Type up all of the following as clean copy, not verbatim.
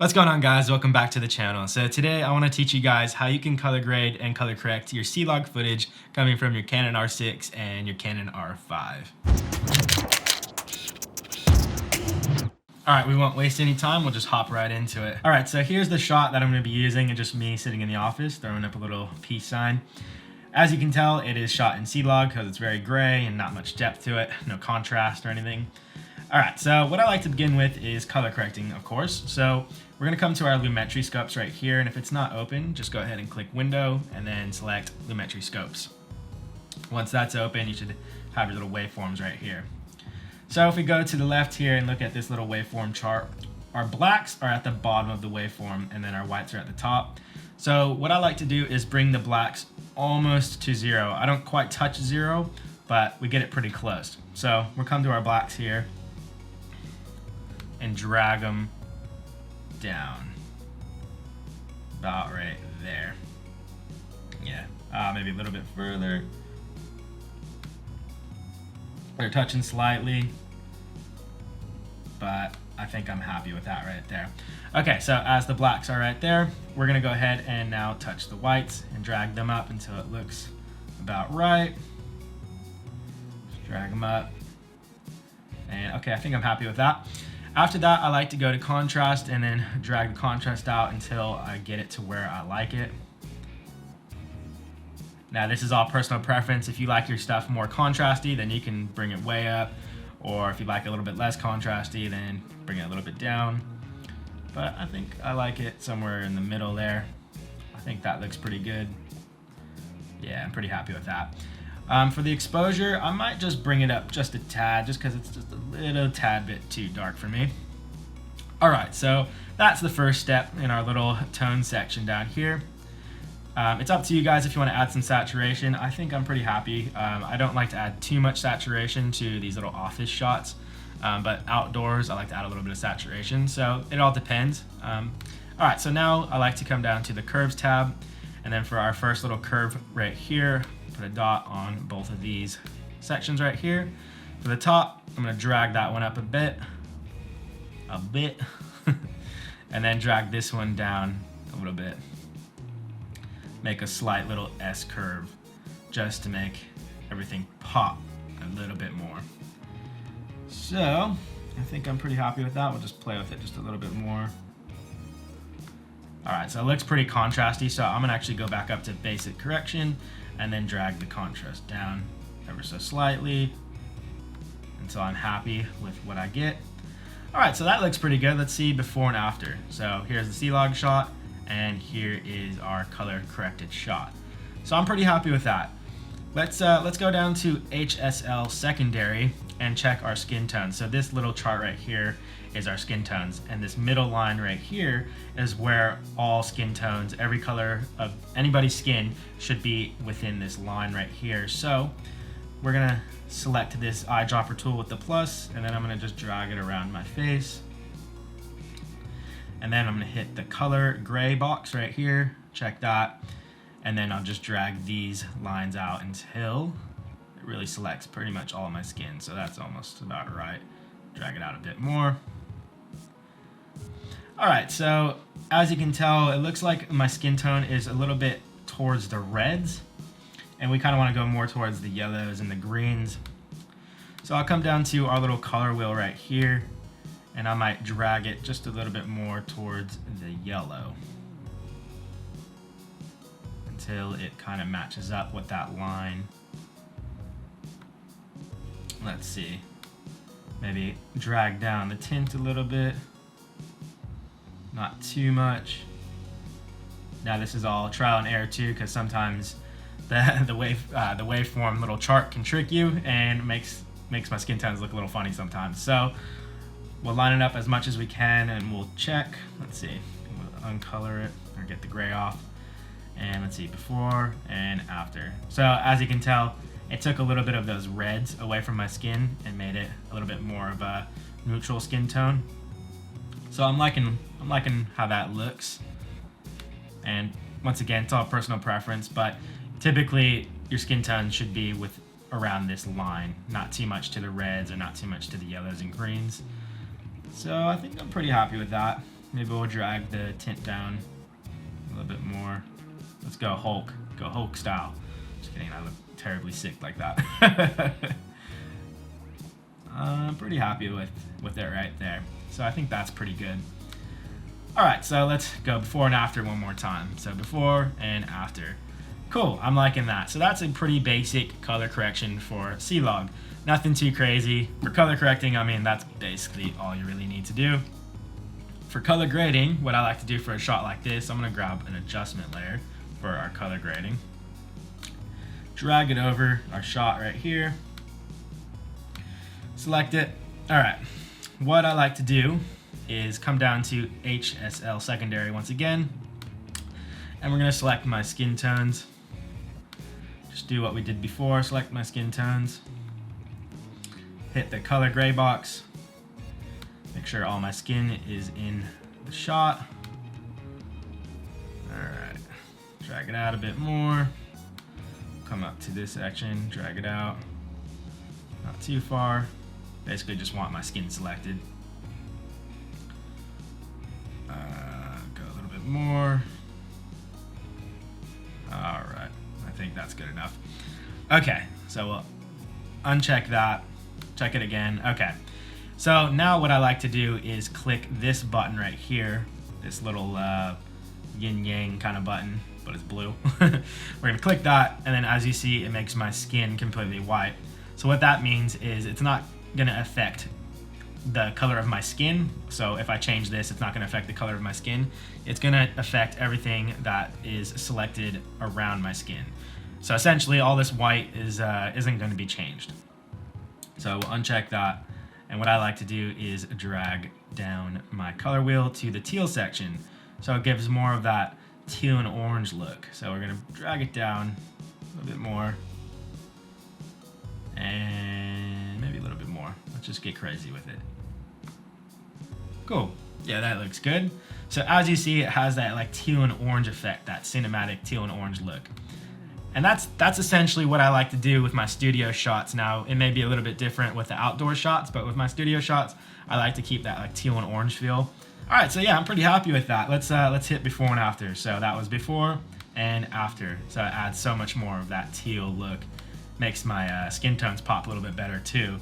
What's going on, guys? Welcome back to the channel. So today I want to teach you guys how you can color grade and color correct your C-Log footage coming from your Canon R6 and your Canon R5. Alright, we won't waste any time, we'll just hop right into it. Alright, so here's the shot that I'm going to be using, and just me sitting in the office throwing up a little peace sign. As you can tell, it is shot in C-Log because it's very gray and not much depth to it, no contrast or anything. Alright, so what I like to begin with is color correcting, of course. So we're going to come to our Lumetri scopes right here, and if it's not open, just go ahead and click Window and then select Lumetri scopes. Once that's open, you should have your little waveforms right here. So if we go to the left here and look at this little waveform chart, our blacks are at the bottom of the waveform and then our whites are at the top. So what I like to do is bring the blacks almost to zero. I don't quite touch zero, but we get it pretty close. So we'll come to our blacks here and drag them down about right there. Yeah, maybe a little bit further. They're touching slightly, but I think I'm happy with that right there. Okay, so as the blacks are right there, we're gonna go ahead and now touch the whites and drag them up until it looks about right. Just drag them up. And okay, I think I'm happy with that. After that, I like to go to contrast and then drag the contrast out until I get it to where I like it. Now, this is all personal preference. If you like your stuff more contrasty, then you can bring it way up. Or if you like it a little bit less contrasty, then bring it a little bit down. But I think I like it somewhere in the middle there. I think that looks pretty good. Yeah, I'm pretty happy with that. For the exposure, I might just bring it up just a tad, just because it's just a little tad bit too dark for me. Alright, so that's the first step in our little tone section down here. It's up to you guys if you want to add some saturation. I think I'm pretty happy. I don't like to add too much saturation to these little office shots, but outdoors I like to add a little bit of saturation, so it all depends. Alright, so now I like to come down to the curves tab, and then for our first little curve right here, put a dot on both of these sections right here. For the top, I'm going to drag that one up a bit, and then drag this one down a little bit. Make a slight little S curve just to make everything pop a little bit more. So I think I'm pretty happy with that. We'll just play with it just a little bit more. Alright, so it looks pretty contrasty, so I'm going to actually go back up to basic correction and then drag the contrast down ever so slightly until I'm happy with what I get. Alright, so that looks pretty good. Let's see before and after. So here's the C-Log shot, and here is our color corrected shot. So I'm pretty happy with that. Let's go down to HSL secondary and check our skin tones. So this little chart right here is our skin tones, and this middle line right here is where all skin tones, every color of anybody's skin should be within this line right here. So we're gonna select this eyedropper tool with the plus, and then I'm gonna just drag it around my face. And then I'm gonna hit the color gray box right here, check that, and then I'll just drag these lines out until it really selects pretty much all of my skin. So that's almost about right. Drag it out a bit more. Alright, so as you can tell, it looks like my skin tone is a little bit towards the reds, and we kind of want to go more towards the yellows and the greens. So I'll come down to our little color wheel right here, and I might drag it just a little bit more towards the yellow until it kind of matches up with that line. Let's see, maybe drag down the tint a little bit, not too much. Now this is all trial and error too, because sometimes the waveform little chart can trick you and makes my skin tones look a little funny sometimes. So we'll line it up as much as we can and we'll check. Let's see, we'll uncolor it or get the gray off, and let's see before and after. So as you can tell, it took a little bit of those reds away from my skin and made it a little bit more of a neutral skin tone. So I'm liking how that looks. And once again, it's all personal preference, but typically your skin tone should be with around this line, not too much to the reds or not too much to the yellows and greens. So I think I'm pretty happy with that. Maybe we'll drag the tint down a little bit more. Let's go Hulk. Go Hulk style. Just kidding, I look terribly sick like that. I'm pretty happy with it right there. So I think that's pretty good. Alright, so let's go before and after one more time. So before and after. Cool, I'm liking that. So that's a pretty basic color correction for C-Log. Nothing too crazy. For color correcting, I mean, that's basically all you really need to do. For color grading, what I like to do for a shot like this, I'm gonna grab an adjustment layer for our color grading. Drag it over our shot right here. Select it. All right, what I like to do is come down to HSL secondary once again, and we're gonna select my skin tones. Just do what we did before, select my skin tones. Hit the color gray box. Make sure all my skin is in the shot. All right, drag it out a bit more. Come up to this section, drag it out. Not too far. Basically just want my skin selected. Go a little bit more. All right, I think that's good enough. Okay, so we'll uncheck that, check it again. Okay, so now what I like to do is click this button right here, this little yin yang kind of button, but it's blue. We're gonna click that, and then as you see, it makes my skin completely white. So what that means is it's not gonna affect the color of my skin. So if I change this, it's not gonna affect the color of my skin. It's gonna affect everything that is selected around my skin. So essentially all this white is isn't gonna be changed. So we'll uncheck that. And what I like to do is drag down my color wheel to the teal section. So it gives more of that teal and orange look. So we're gonna drag it down a little bit more. And maybe a little bit more. Let's just get crazy with it. Cool. Yeah, that looks good. So as you see, it has that like teal and orange effect, that cinematic teal and orange look. And that's essentially what I like to do with my studio shots. Now, it may be a little bit different with the outdoor shots, but with my studio shots, I like to keep that like teal and orange feel. All right, so yeah, I'm pretty happy with that. Let's hit before and after. So that was before and after. So it adds so much more of that teal look. Makes my skin tones pop a little bit better too.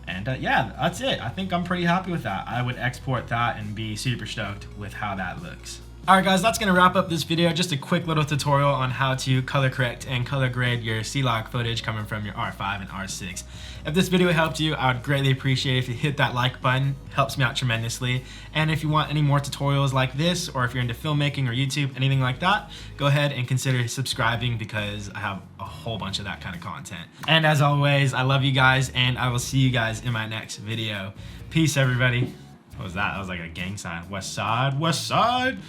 And yeah, that's it. I think I'm pretty happy with that. I would export that and be super stoked with how that looks. Alright guys, that's going to wrap up this video. Just a quick little tutorial on how to color correct and color grade your C-Log footage coming from your R5 and R6. If this video helped you, I would greatly appreciate if you hit that like button. It helps me out tremendously. And if you want any more tutorials like this, or if you're into filmmaking or YouTube, anything like that, go ahead and consider subscribing because I have a whole bunch of that kind of content. And as always, I love you guys and I will see you guys in my next video. Peace everybody. What was that? That was like a gang sign. West side, west side.